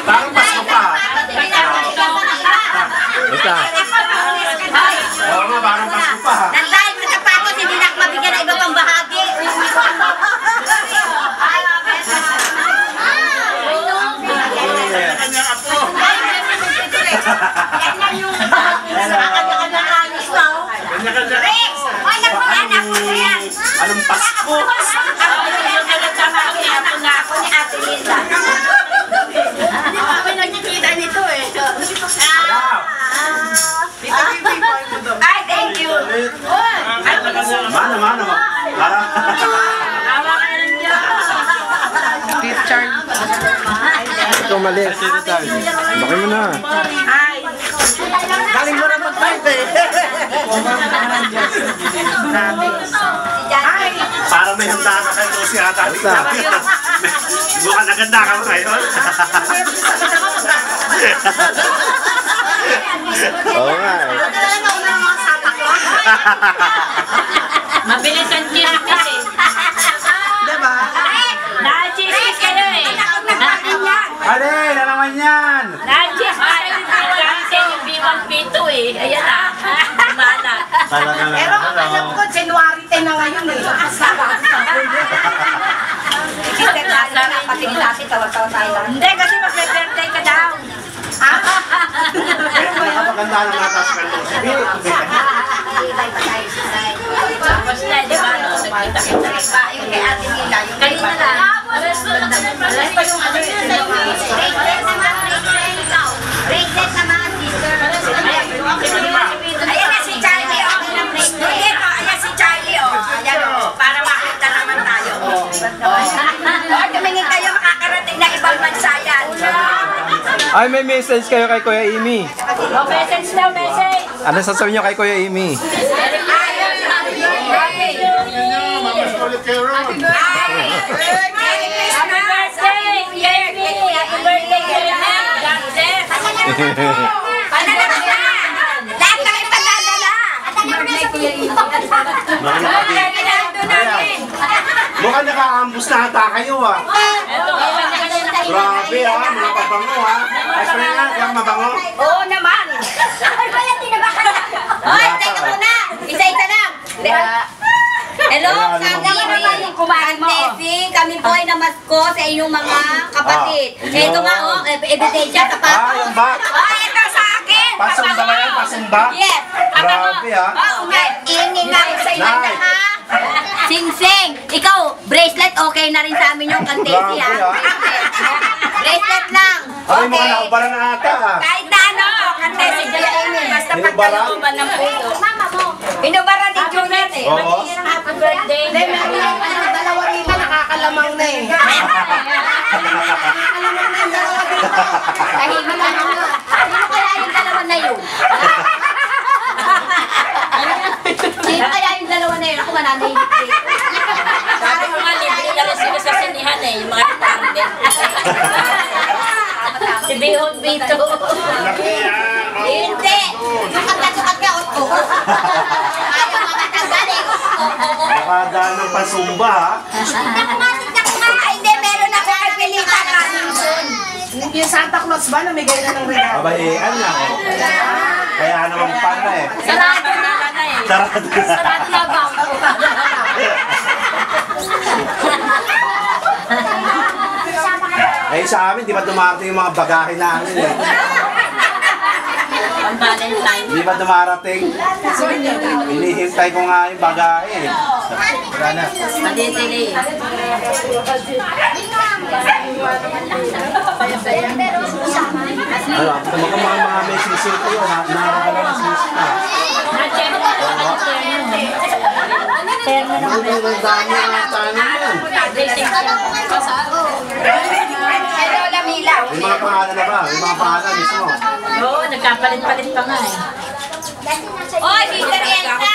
Parang Pasko pa. Basta. Oo nga, parang Pasko pa. Nang dahil sa sapatos, hindi na mabigyan ng iba pang bahagi. Kanya-kanya apo. Kanya-kanya Rex! Ay, anak mo yan! Anong Pasko? Anak nga ako ni Ate Linda. Hindi pa kami nagkikita nito eh. Ay, thank you. Mana. Richard. Ito mali. Bakit mo na? Hi. Galing mo na mag-fight eh. Ay, Parang may handa ka kayo si Ata. Basta. Mukhang naganda ka mo ngayon. Oo nga eh. Mabilis ang chismis eh. Diba? Na-chismis kayo eh. Ale, na naman yan! Na-chismis kayo. Kasi yung B1, B2 eh. Ayan na. Mana. Talaga na. pero alam ko, January 10 na ngayon eh. Kita na, patingin natin, tawa-tawa tayo. Hindi, kasi mag-birthday ka daw. Nakapaganda ng mga taas ka nung sabi. Tapos na, di ba? Nagkita-kita. Yung kay Ate Nila, yung kay Kanina lang. Alas pa yung ano yun. Bracelet naman, sister. Ayan na si Charlie, oh. Dito, ayan si Charlie, oh. Ayan, oh. Para makita naman tayo. Oh, tumingin kayo, makakarating na ibang bansa yan. Ay, may message kayo kay Kuya Amy. Oh, message daw, message. Ano sasabihin niyo kay Kuya Amy? Happy birthday! Yemi! Happy birthday, Yemi! God bless! Padala ka na! Lahat kami padadala! Mukhang naka-ambus na ata kayo ah. Ito, ilan na kanina Grabe ah, mga pabango ah. Ay, pre nga, yung mabango. Oo naman! Ay, pala, tinabakan na! Hoy, teka muna! Isa-isa lang! Hello, sabi naman yung kumain mo. Kami po ay namasko sa inyong mga kapatid. Ito nga, oh, ebidensya sa pa. Ah, yung ba? Oh, ito sa akin! Pasumba ba yan? Pasumba? Yes! Grabe ah. Oh, okay. Ingin na sa inyo Nay. ha? Sing-sing! Ikaw, bracelet okay na rin sa amin yung kantesi ha? Grabe, Bracelet lang! Ay, mga nakabara na ata ah. Kahit na ano, kantesi Kuya Amy. Basta Binubara? pagkaluban ng puso. Mama mo! Binubara ni Juliet eh. Oo. Happy birthday! Dalawa rin na nakakalamang na eh. Tahimik ka naman. Sino kaya yung dalawa na yun? Sino kaya yung dalawa na yun? Ako mananahimik dito. Sabi ko nga, libre na sila sa sinihan eh, yung mga retarde. Si Bihon Bito. Laki yan. Oh. Hindi! Sukat ka, Otto. Ayaw makatanggal eh. Nakadaan ng pasumba ah. Ay, hindi, meron ako kay Pilita Carlson. Yung Santa Claus ba namigay na ng regalo? Kabayian lang eh. Kaya naman pala eh. Sarado na na eh. Sarado na. Sarado na ba? Eh sa amin, di ba dumarating yung mga bagahe namin eh. On Valentine. Di ba dumarating? Hinihintay ko nga yung bagahe eh. Wala na. Madidili. Ano, mga may sisir ko yun. Nakakala ng sisir na. Na-check ko ang terno ng Ang dami ang tanong yan. Kay Lola Mila. May mga pangalan na ba? May mga pangalan mismo. Oo, nagkapalit-palit pa nga eh. Oy, Mr. Elsa!